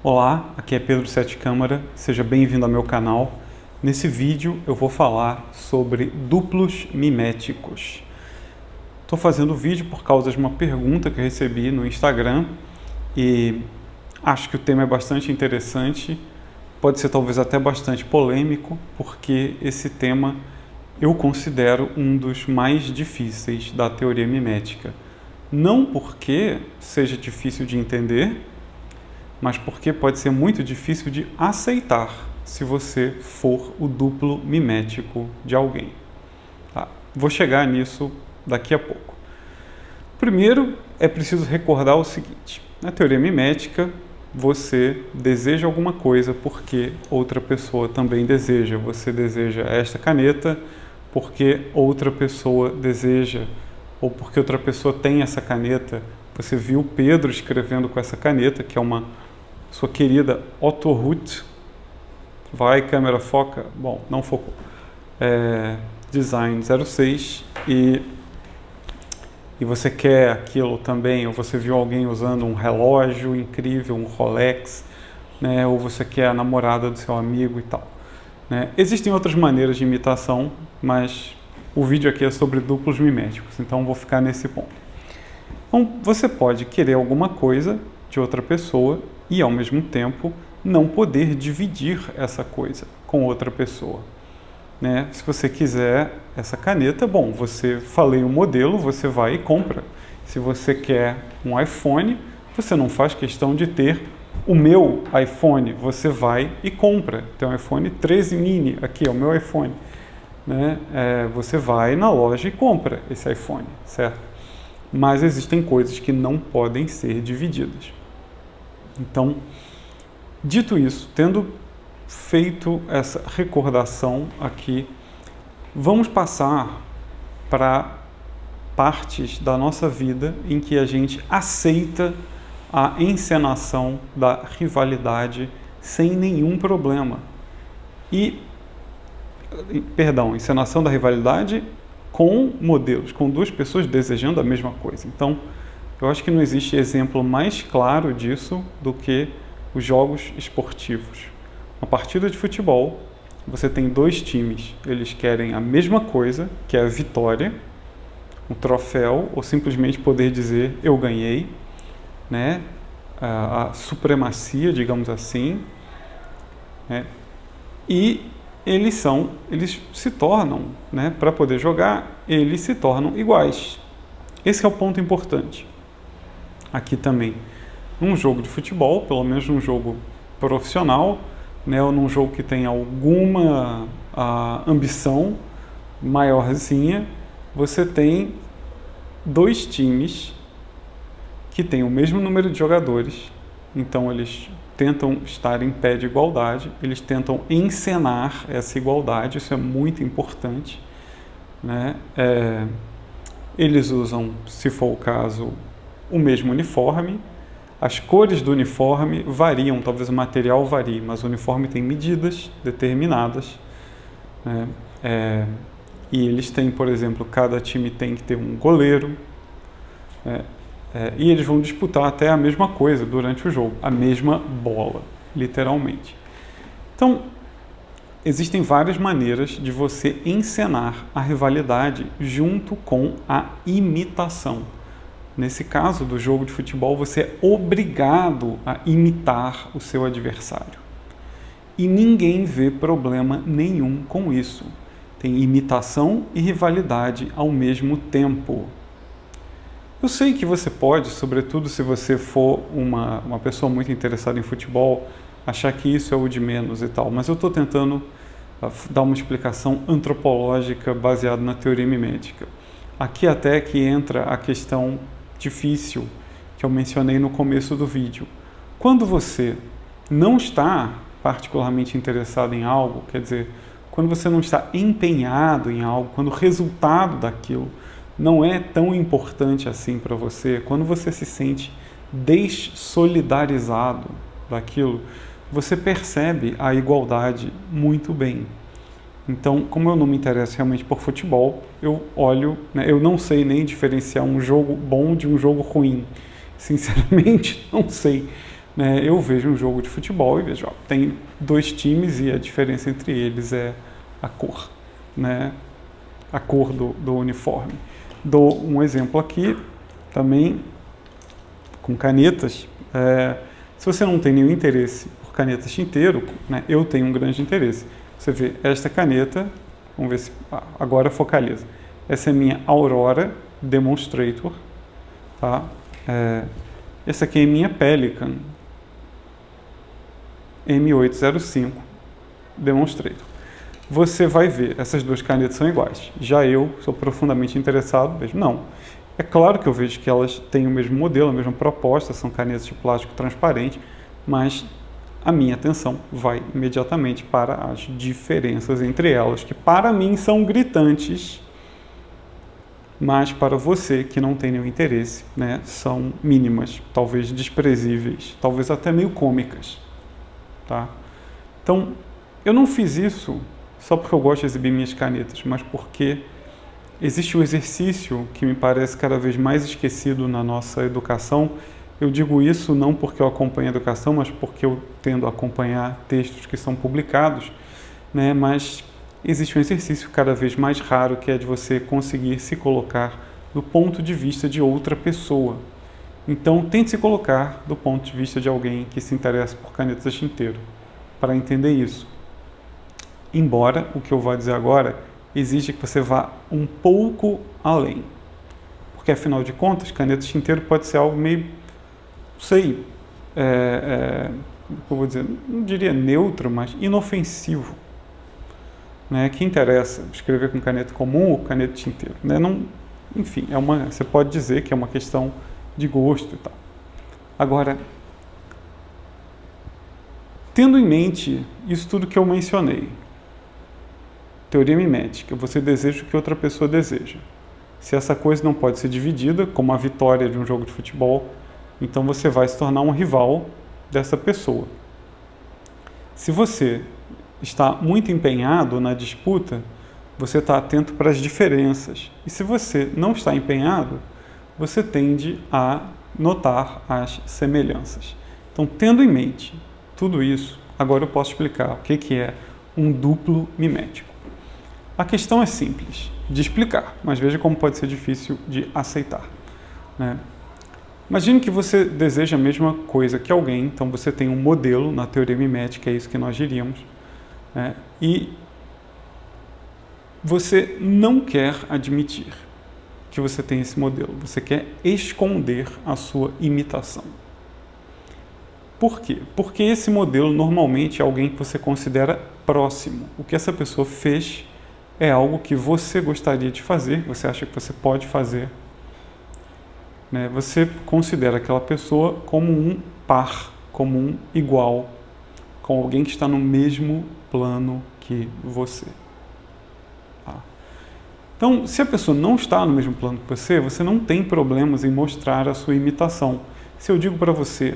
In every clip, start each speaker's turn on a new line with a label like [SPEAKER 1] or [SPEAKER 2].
[SPEAKER 1] Olá, aqui é Pedro Sete Câmara, seja bem-vindo ao meu canal. Nesse vídeo eu vou falar sobre duplos miméticos. Estou fazendo o vídeo por causa de uma pergunta que eu recebi no Instagram e acho que o tema é bastante interessante, pode ser talvez até bastante polêmico, porque esse tema eu considero um dos mais difíceis da teoria mimética. Não porque seja difícil de entender, mas porque pode ser muito difícil de aceitar se você for o duplo mimético de alguém. Tá? Vou chegar nisso daqui a pouco. Primeiro, é preciso recordar o seguinte: na teoria mimética, você deseja alguma coisa porque outra pessoa também deseja. Você deseja esta caneta porque outra pessoa deseja, ou porque outra pessoa tem essa caneta. Você viu Pedro escrevendo com essa caneta, que é uma sua querida Otto Ruth. Vai, câmera, foca. Bom, não focou. Design 06 e você quer aquilo também, ou você viu alguém usando um relógio incrível, um Rolex, né, ou você quer a namorada do seu amigo e tal. Né? Existem outras maneiras de imitação, mas o vídeo aqui é sobre duplos miméticos, então vou ficar nesse ponto. Então, você pode querer alguma coisa de outra pessoa e, ao mesmo tempo, não poder dividir essa coisa com outra pessoa. Né? Se você quiser essa caneta, bom, você falei o modelo, você vai e compra. Se você quer um iPhone, você não faz questão de ter o meu iPhone, você vai e compra. Tem um iPhone 13 mini, aqui é o meu iPhone. Né? Você vai na loja e compra esse iPhone, certo? Mas existem coisas que não podem ser divididas. Então, dito isso, tendo feito essa recordação aqui, vamos passar para partes da nossa vida em que a gente aceita a encenação da rivalidade sem nenhum problema. Encenação da rivalidade com modelos, com duas pessoas desejando a mesma coisa. Então, eu acho que não existe exemplo mais claro disso do que os jogos esportivos. Uma partida de futebol, você tem dois times, eles querem a mesma coisa, que é a vitória, um troféu, ou simplesmente poder dizer, eu ganhei, né? A supremacia, digamos assim, né? E eles se tornam, né, para poder jogar, eles se tornam iguais. Esse é o ponto importante. Aqui também, num jogo de futebol, pelo menos num jogo profissional, né, ou num jogo que tem alguma ambição maiorzinha, você tem dois times que têm o mesmo número de jogadores, então eles tentam estar em pé de igualdade, eles tentam encenar essa igualdade, isso é muito importante. Né? Eles usam, se for o caso, o mesmo uniforme, as cores do uniforme variam, talvez o material varie, mas o uniforme tem medidas determinadas. Né? E eles têm, por exemplo, cada time tem que ter um goleiro, e eles vão disputar até a mesma coisa durante o jogo, a mesma bola, literalmente. Então, existem várias maneiras de você encenar a rivalidade junto com a imitação. Nesse caso do jogo de futebol, você é obrigado a imitar o seu adversário. E ninguém vê problema nenhum com isso. Tem imitação e rivalidade ao mesmo tempo. Eu sei que você pode, sobretudo se você for uma pessoa muito interessada em futebol, achar que isso é o de menos e tal, mas eu estou tentando dar uma explicação antropológica baseada na teoria mimética. Aqui até que entra a questão difícil que eu mencionei no começo do vídeo. Quando você não está particularmente interessado em algo, quer dizer, quando você não está empenhado em algo, quando o resultado daquilo não é tão importante assim para você, quando você se sente dessolidarizado daquilo, você percebe a igualdade muito bem. Então, como eu não me interesso realmente por futebol, eu olho, né, eu não sei nem diferenciar um jogo bom de um jogo ruim. Sinceramente, não sei. né, eu vejo um jogo de futebol e vejo, ó, tem dois times e a diferença entre eles é a cor, né, a cor do uniforme. Dou um exemplo aqui também com canetas. Se você não tem nenhum interesse por canetas tinteiro, né, eu tenho um grande interesse. Você vê esta caneta, vamos ver se agora focaliza. Essa é minha Aurora Demonstrator, tá? Essa aqui é minha Pelikan M805 Demonstrator. Você vai ver, essas duas canetas são iguais. Já eu sou profundamente interessado, vejo, não. É claro que eu vejo que elas têm o mesmo modelo, a mesma proposta, são canetas de plástico transparente, mas a minha atenção vai imediatamente para as diferenças entre elas, que para mim são gritantes, mas para você que não tem nenhum interesse, né, são mínimas, talvez desprezíveis, talvez até meio cômicas, tá? Então, eu não fiz isso só porque eu gosto de exibir minhas canetas, mas porque existe um exercício que me parece cada vez mais esquecido na nossa educação. Eu digo isso não porque eu acompanho a educação, mas porque eu tendo a acompanhar textos que são publicados, né? Mas existe um exercício cada vez mais raro, que é de você conseguir se colocar do ponto de vista de outra pessoa. Então, tente se colocar do ponto de vista de alguém que se interessa por canetas tinteiro, para entender isso. Embora o que eu vou dizer agora exige que você vá um pouco além. Porque, afinal de contas, caneta tinteiro pode ser algo meio, não sei, eu vou dizer, não diria neutro, mas inofensivo. Né? Que interessa escrever com caneta comum ou caneta tinteiro? Né? Não, enfim, você pode dizer que é uma questão de gosto e tal. Agora, tendo em mente isso tudo que eu mencionei, teoria mimética, você deseja o que outra pessoa deseja. Se essa coisa não pode ser dividida, como a vitória de um jogo de futebol, então você vai se tornar um rival dessa pessoa. Se você está muito empenhado na disputa, você está atento para as diferenças. E se você não está empenhado, você tende a notar as semelhanças. Então, tendo em mente tudo isso, agora eu posso explicar o que é um duplo mimético. A questão é simples de explicar, mas veja como pode ser difícil de aceitar, né? Imagine que você deseja a mesma coisa que alguém, então você tem um modelo na teoria mimética, é isso que nós diríamos, né? E você não quer admitir que você tem esse modelo, você quer esconder a sua imitação. Por quê? Porque esse modelo normalmente é alguém que você considera próximo. O que essa pessoa fez é algo que você gostaria de fazer, você acha que você pode fazer, né? Você considera aquela pessoa como um par, como um igual, como alguém que está no mesmo plano que você. Tá? Então, se a pessoa não está no mesmo plano que você não tem problemas em mostrar a sua imitação. Se eu digo para você,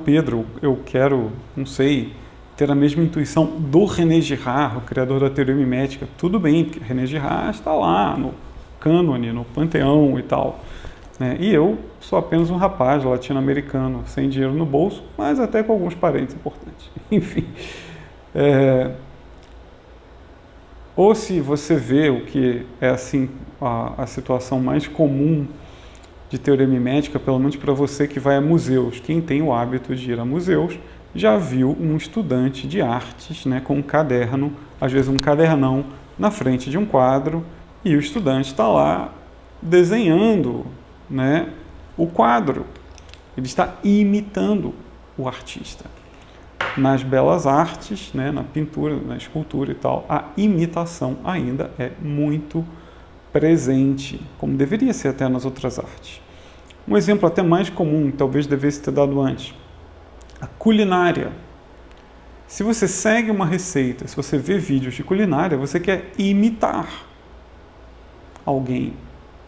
[SPEAKER 1] Pedro, eu quero, não sei, ter a mesma intuição do René Girard, o criador da teoria mimética, tudo bem, porque René Girard está lá no cânone, no panteão e tal, né? E eu sou apenas um rapaz latino-americano, sem dinheiro no bolso, mas até com alguns parentes importantes. Enfim. Ou se você vê o que é assim a situação mais comum de teoria mimética, pelo menos para você que vai a museus, quem tem o hábito de ir a museus, já viu um estudante de artes, né, com um caderno, às vezes um cadernão, na frente de um quadro, e o estudante está lá desenhando, né, o quadro. Ele está imitando o artista. Nas belas artes, né, na pintura, na escultura e tal, a imitação ainda é muito presente, como deveria ser até nas outras artes. Um exemplo até mais comum, talvez devesse ter dado antes, a culinária. Se você segue uma receita, se você vê vídeos de culinária, você quer imitar alguém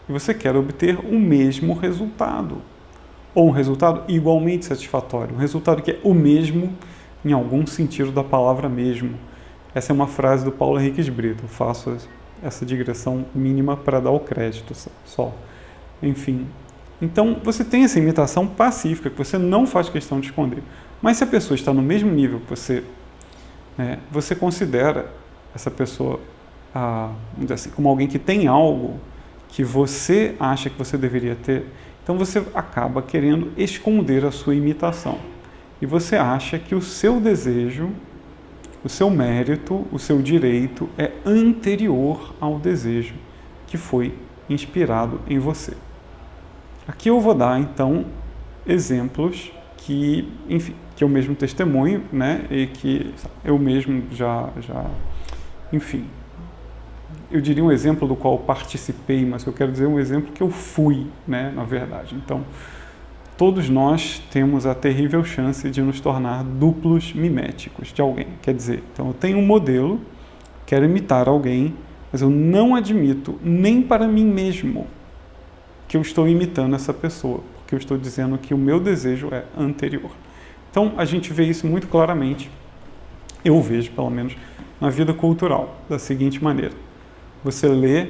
[SPEAKER 1] e você quer obter o mesmo resultado, ou um resultado igualmente satisfatório, um resultado que é o mesmo em algum sentido da palavra mesmo. Essa é uma frase do Paulo Henrique Brito. Eu faço essa digressão mínima para dar o crédito só. Enfim, Então, você tem essa imitação pacífica, que você não faz questão de esconder. Mas se a pessoa está no mesmo nível que você, né, você considera essa pessoa, vamos dizer assim, como alguém que tem algo que você acha que você deveria ter, então você acaba querendo esconder a sua imitação. E você acha que o seu desejo, o seu mérito, o seu direito é anterior ao desejo que foi inspirado em você. Aqui eu vou dar, então, exemplos que, enfim, que eu mesmo testemunho, né, e que eu mesmo enfim, eu diria um exemplo do qual participei, mas eu quero dizer um exemplo que eu fui, né, na verdade. Então, todos nós temos a terrível chance de nos tornar duplos miméticos de alguém. Quer dizer, então eu tenho um modelo, quero imitar alguém, mas eu não admito nem para mim mesmo que eu estou imitando essa pessoa, porque eu estou dizendo que o meu desejo é anterior. Então, a gente vê isso muito claramente, eu vejo, pelo menos, na vida cultural, da seguinte maneira. Você lê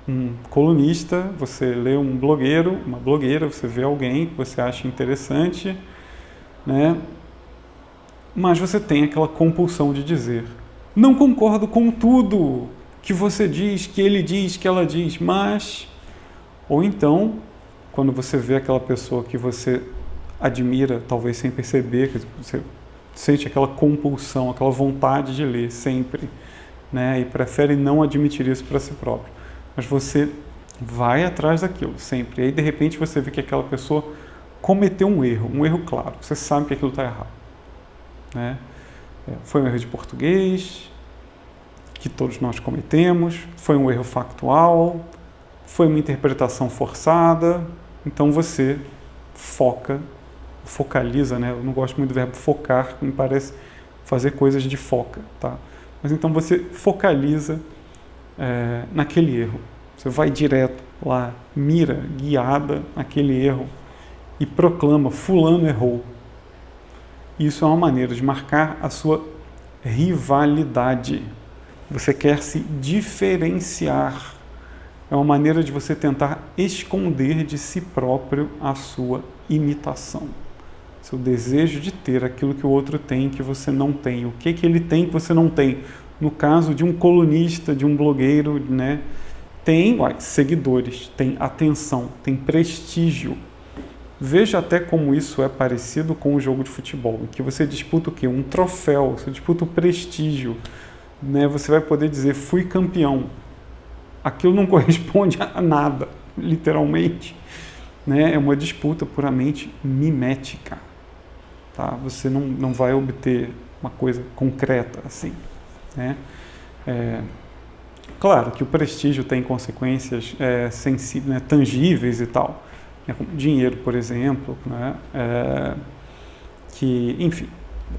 [SPEAKER 1] um colunista, você lê um blogueiro, uma blogueira, você vê alguém que você acha interessante, né? Mas você tem aquela compulsão de dizer: não concordo com tudo que você diz, que ele diz, que ela diz, mas... Ou então, quando você vê aquela pessoa que você admira, talvez sem perceber, que você sente aquela compulsão, aquela vontade de ler sempre, né? E prefere não admitir isso para si próprio. Mas você vai atrás daquilo sempre. E aí, de repente, você vê que aquela pessoa cometeu um erro claro. Você sabe que aquilo está errado, né? Foi um erro de português, que todos nós cometemos, foi um erro factual, foi uma interpretação forçada. Então você focaliza, né? Eu não gosto muito do verbo focar, me parece fazer coisas de foca, tá? Mas então você focaliza naquele erro. Você vai direto lá, mira, guiada naquele erro e proclama: fulano errou. Isso é uma maneira de marcar a sua rivalidade. Você quer se diferenciar. É uma maneira de você tentar esconder de si próprio a sua imitação. Seu desejo de ter aquilo que o outro tem que você não tem. O que ele tem que você não tem? No caso de um colunista, de um blogueiro, né? Tem seguidores, tem atenção, tem prestígio. Veja até como isso é parecido com o jogo de futebol, em que você disputa o quê? Um troféu, você disputa o prestígio, né? Você vai poder dizer: fui campeão. Aquilo não corresponde a nada, literalmente, né? É uma disputa puramente mimética, tá? Você não vai obter uma coisa concreta assim, né? Claro que o prestígio tem consequências sensíveis, né, tangíveis e tal, né, como dinheiro, por exemplo, né, que, enfim,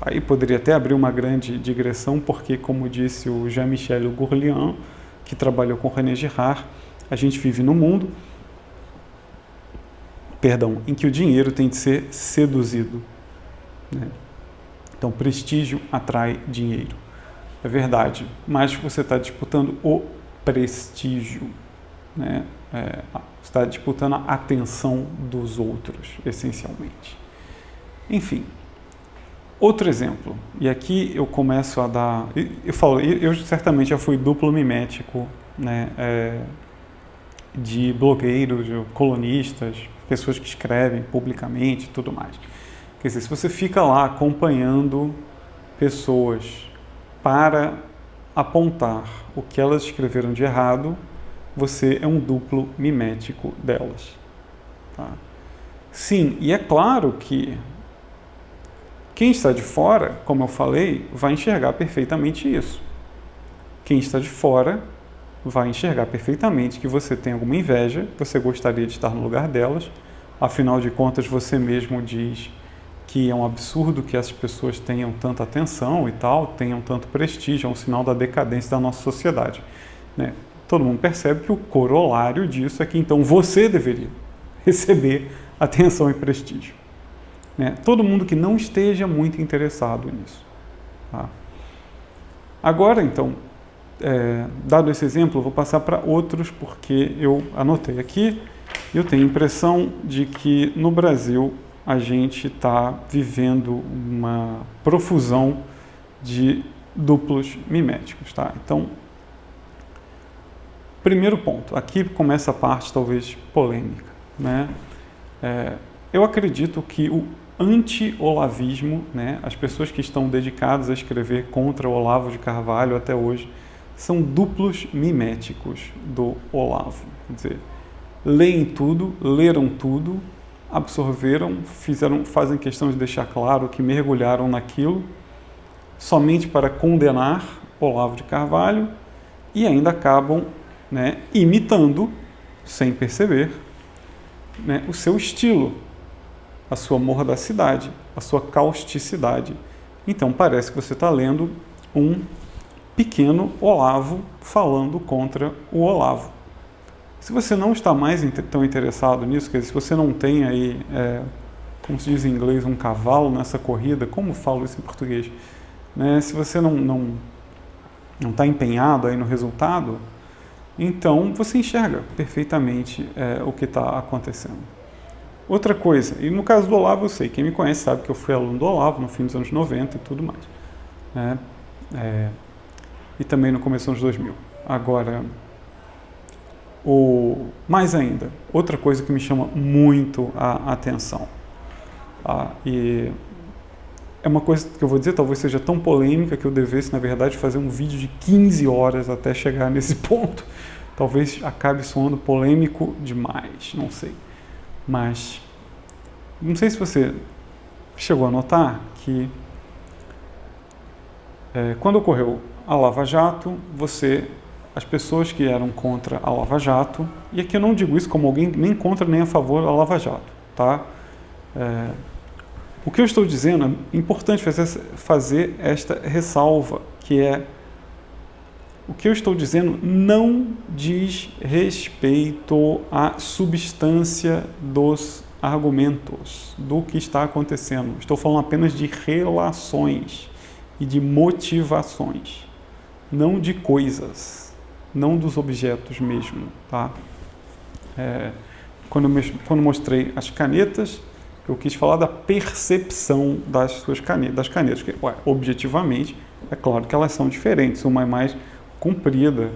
[SPEAKER 1] aí poderia até abrir uma grande digressão, porque, como disse o Jean-Michel Gourlian, que trabalhou com René Girard, a gente vive num mundo, em que o dinheiro tem de ser seduzido, né? Então, prestígio atrai dinheiro. É verdade, mas você está disputando o prestígio, né? Você está disputando a atenção dos outros, essencialmente. Enfim, outro exemplo, e aqui eu começo a dar... Eu certamente já fui duplo mimético, né? De blogueiros, de colunistas, pessoas que escrevem publicamente e tudo mais. Quer dizer, se você fica lá acompanhando pessoas para apontar o que elas escreveram de errado, você é um duplo mimético delas, tá? Sim, e é claro que quem está de fora, como eu falei, vai enxergar perfeitamente isso. Quem está de fora vai enxergar perfeitamente que você tem alguma inveja, você gostaria de estar no lugar delas, afinal de contas você mesmo diz que é um absurdo que essas pessoas tenham tanta atenção e tal, tenham tanto prestígio, é um sinal da decadência da nossa sociedade, né? Todo mundo percebe que o corolário disso é que então você deveria receber atenção e prestígio, né? Todo mundo que não esteja muito interessado nisso, tá? Agora, então, dado esse exemplo, eu vou passar para outros, porque eu anotei aqui Eu tenho a impressão de que no Brasil a gente está vivendo uma profusão de duplos miméticos, tá? Então, primeiro ponto, aqui começa a parte talvez polêmica, né? Eu acredito que o anti-olavismo, né, as pessoas que estão dedicadas a escrever contra o Olavo de Carvalho até hoje, são duplos miméticos do Olavo. Quer dizer, leem tudo, leram tudo, absorveram, fazem questão de deixar claro que mergulharam naquilo somente para condenar Olavo de Carvalho e ainda acabam, né, imitando, sem perceber, né, o seu estilo, a sua mordacidade, a sua causticidade. Então parece que você está lendo um pequeno Olavo falando contra o Olavo. Se você não está mais tão interessado nisso, quer dizer, se você não tem aí, como se diz em inglês, um cavalo nessa corrida, como falo isso em português? Né? Se você não está empenhado aí no resultado, então você enxerga perfeitamente o que está acontecendo. Outra coisa, e no caso do Olavo eu sei, quem me conhece sabe que eu fui aluno do Olavo no fim dos anos 90 e tudo mais. Né? E também no começo dos anos 2000. Agora, mais ainda, outra coisa que me chama muito a atenção, e é uma coisa que eu vou dizer, talvez seja tão polêmica que eu devesse, na verdade, fazer um vídeo de 15 horas até chegar nesse ponto. Talvez acabe soando polêmico demais, não sei. Mas, não sei se você chegou a notar que quando ocorreu a Lava Jato, as pessoas que eram contra a Lava Jato, e aqui eu não digo isso como alguém nem contra nem a favor da Lava Jato, tá? O que eu estou dizendo, é importante fazer esta ressalva, que o que eu estou dizendo não diz respeito à substância dos argumentos, do que está acontecendo. Estou falando apenas de relações e de motivações, não de coisas, não dos objetos mesmo, tá? Quando mostrei as canetas, eu quis falar da percepção das canetas, que, objetivamente, é claro que elas são diferentes, uma é mais comprida,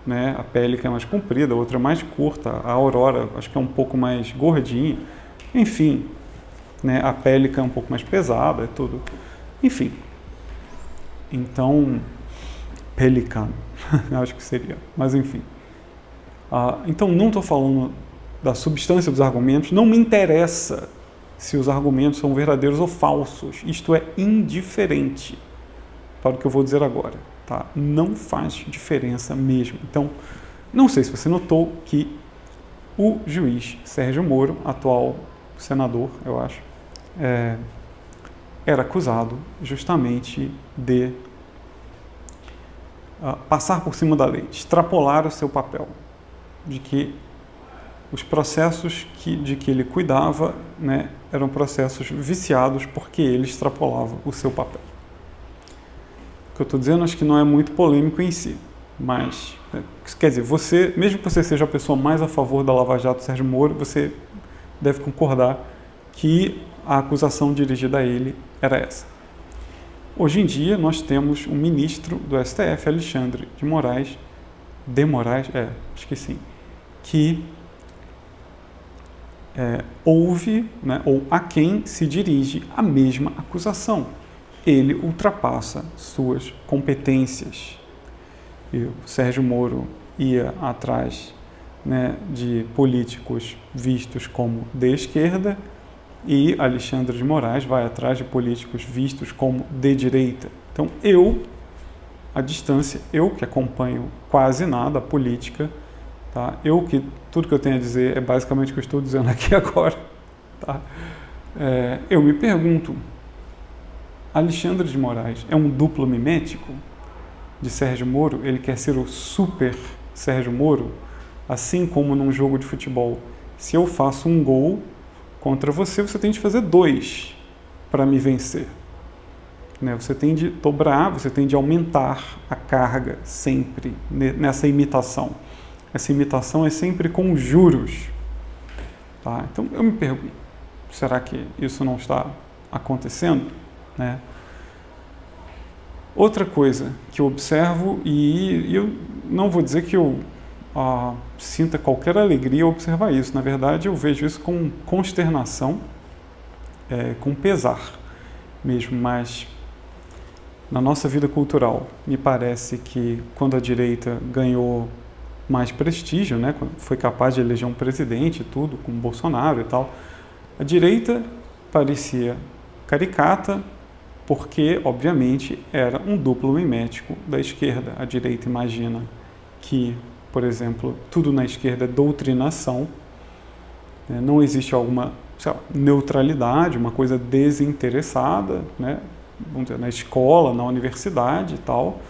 [SPEAKER 1] né? A Pelican é mais comprida, a outra é mais curta, a Aurora acho que é um pouco mais gordinha, enfim, né? A Pelican é um pouco mais pesada, é tudo, enfim. Então, Pelican, acho que seria, mas enfim. Então não estou falando da substância dos argumentos, não me interessa se os argumentos são verdadeiros ou falsos, isto é indiferente para o que eu vou dizer agora. Tá? Não faz diferença mesmo. Então, não sei se você notou que o juiz Sérgio Moro, atual senador, eu acho, era acusado justamente de passar por cima da lei, extrapolar o seu papel, de que os processos de que ele cuidava, né, eram processos viciados porque ele extrapolava o seu papel. O que eu estou dizendo acho que não é muito polêmico em si, mas, quer dizer, mesmo que você seja a pessoa mais a favor da Lava Jato, Sérgio Moro, você deve concordar que a acusação dirigida a ele era essa. Hoje em dia, nós temos um ministro do STF, Alexandre de Moraes, acho que sim, que ouve, né, ou a quem se dirige a mesma acusação. Ele ultrapassa suas competências. E o Sérgio Moro ia atrás, né, de políticos vistos como de esquerda e Alexandre de Moraes vai atrás de políticos vistos como de direita. Então à distância, eu que acompanho quase nada a política, tá? Tudo que eu tenho a dizer é basicamente o que eu estou dizendo aqui agora, tá? Eu me pergunto, Alexandre de Moraes é um duplo mimético de Sérgio Moro? Ele quer ser o super Sérgio Moro? Assim como num jogo de futebol, se eu faço um gol contra você, você tem de fazer 2 para me vencer. Né? Você tem de dobrar, você tem de aumentar a carga sempre nessa imitação. Essa imitação é sempre com juros. Tá? Então eu me pergunto, será que isso não está acontecendo? Né? Outra coisa que eu observo, e eu não vou dizer que eu sinta qualquer alegria ao observar isso, na verdade eu vejo isso com consternação, com pesar mesmo, mas na nossa vida cultural me parece que quando a direita ganhou mais prestígio, né, quando foi capaz de eleger um presidente e tudo, como Bolsonaro e tal, a direita parecia caricata, porque, obviamente, era um duplo mimético da esquerda. A direita imagina que, por exemplo, tudo na esquerda é doutrinação, né? Não existe alguma neutralidade, uma coisa desinteressada, né? Vamos dizer, na escola, na universidade e tal.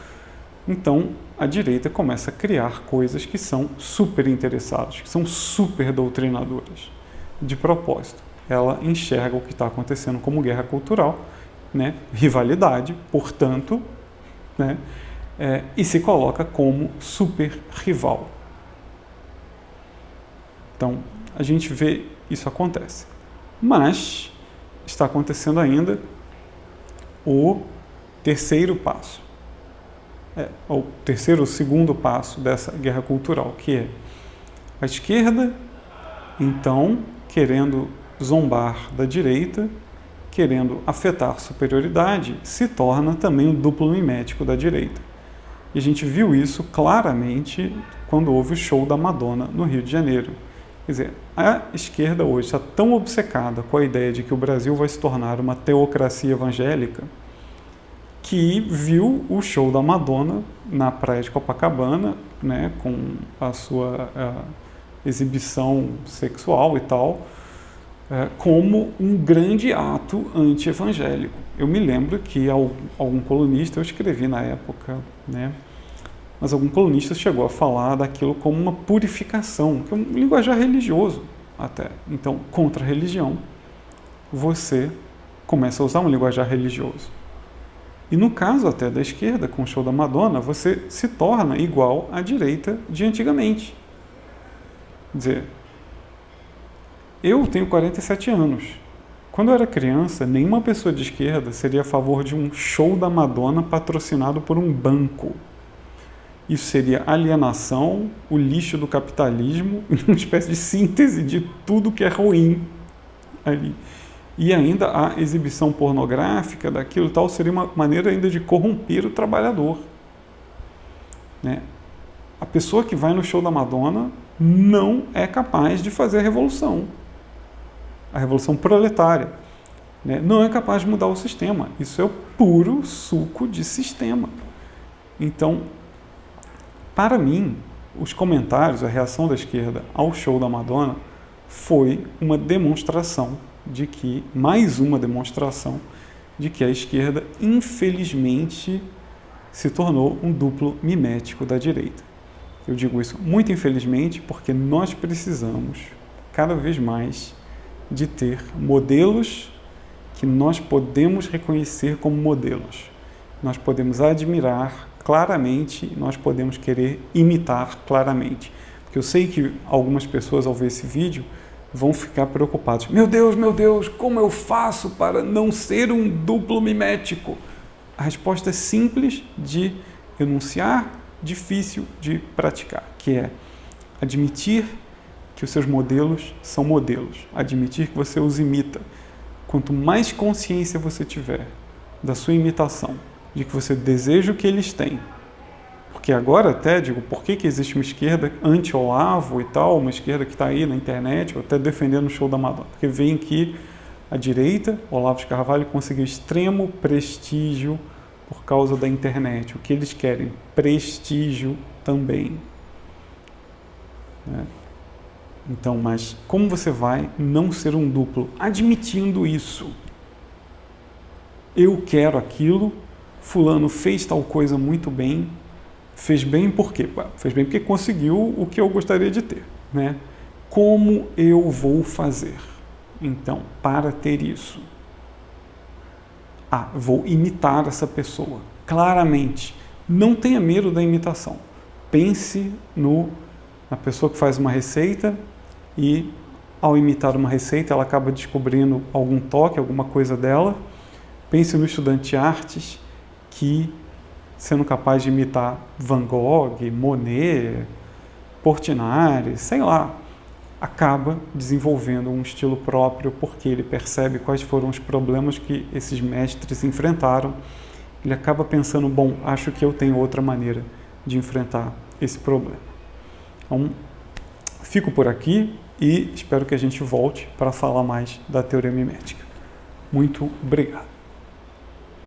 [SPEAKER 1] Então, a direita começa a criar coisas que são super interessadas, que são super doutrinadoras, de propósito. Ela enxerga o que está acontecendo como guerra cultural, né, rivalidade, portanto, né, e se coloca como super rival. Então, a gente vê isso acontece. Mas está acontecendo ainda o terceiro passo. O terceiro ou segundo passo dessa guerra cultural, que é a esquerda, então, querendo zombar da direita, querendo afetar superioridade, se torna também o duplo mimético da direita. E a gente viu isso claramente quando houve o show da Madonna no Rio de Janeiro. Quer dizer, a esquerda hoje está tão obcecada com a ideia de que o Brasil vai se tornar uma teocracia evangélica que viu o show da Madonna na praia de Copacabana, né, com a sua exibição sexual e tal, como um grande ato anti-evangélico. Eu me lembro que algum colunista, eu escrevi na época, né, mas algum colunista chegou a falar daquilo como uma purificação, que é um linguajar religioso até. Então, contra a religião, você começa a usar um linguajar religioso. E no caso até da esquerda, com o show da Madonna, você se torna igual à direita de antigamente. Quer dizer, eu tenho 47 anos. Quando eu era criança, nenhuma pessoa de esquerda seria a favor de um show da Madonna patrocinado por um banco. Isso seria alienação, o lixo do capitalismo, uma espécie de síntese de tudo que é ruim ali. E ainda a exibição pornográfica daquilo e tal seria uma maneira ainda de corromper o trabalhador. Né? A pessoa que vai no show da Madonna não é capaz de fazer a revolução proletária. Né? Não é capaz de mudar o sistema. Isso é o puro suco de sistema. Então, para mim, os comentários, a reação da esquerda ao show da Madonna foi uma demonstração de que, mais uma demonstração de que a esquerda, infelizmente, se tornou um duplo mimético da direita. Eu digo isso muito infelizmente porque nós precisamos, cada vez mais, de ter modelos que nós podemos reconhecer como modelos. Nós podemos admirar claramente, nós podemos querer imitar claramente. Porque eu sei que algumas pessoas, ao ver esse vídeo, vão ficar preocupados. Meu Deus, como eu faço para não ser um duplo mimético? A resposta é simples de enunciar, difícil de praticar, que é admitir que os seus modelos são modelos, admitir que você os imita. Quanto mais consciência você tiver da sua imitação, de que você deseja o que eles têm, porque agora até digo, por que existe uma esquerda anti-Olavo e tal, uma esquerda que está aí na internet, ou até defendendo o show da Madonna? Porque veem que a direita, Olavo de Carvalho, conseguiu extremo prestígio por causa da internet. O que eles querem? Prestígio também. Né? Então, mas como você vai não ser um duplo? Admitindo isso. Eu quero aquilo, fulano fez tal coisa muito bem. Fez bem por quê? Fez bem porque conseguiu o que eu gostaria de ter. Né? Como eu vou fazer? Então, para ter isso, vou imitar essa pessoa. Claramente, não tenha medo da imitação. Pense na pessoa que faz uma receita e ao imitar uma receita, ela acaba descobrindo algum toque, alguma coisa dela. Pense no estudante de artes que, sendo capaz de imitar Van Gogh, Monet, Portinari, sei lá, acaba desenvolvendo um estilo próprio porque ele percebe quais foram os problemas que esses mestres enfrentaram. Ele acaba pensando, bom, acho que eu tenho outra maneira de enfrentar esse problema. Então, fico por aqui e espero que a gente volte para falar mais da teoria mimética. Muito obrigado.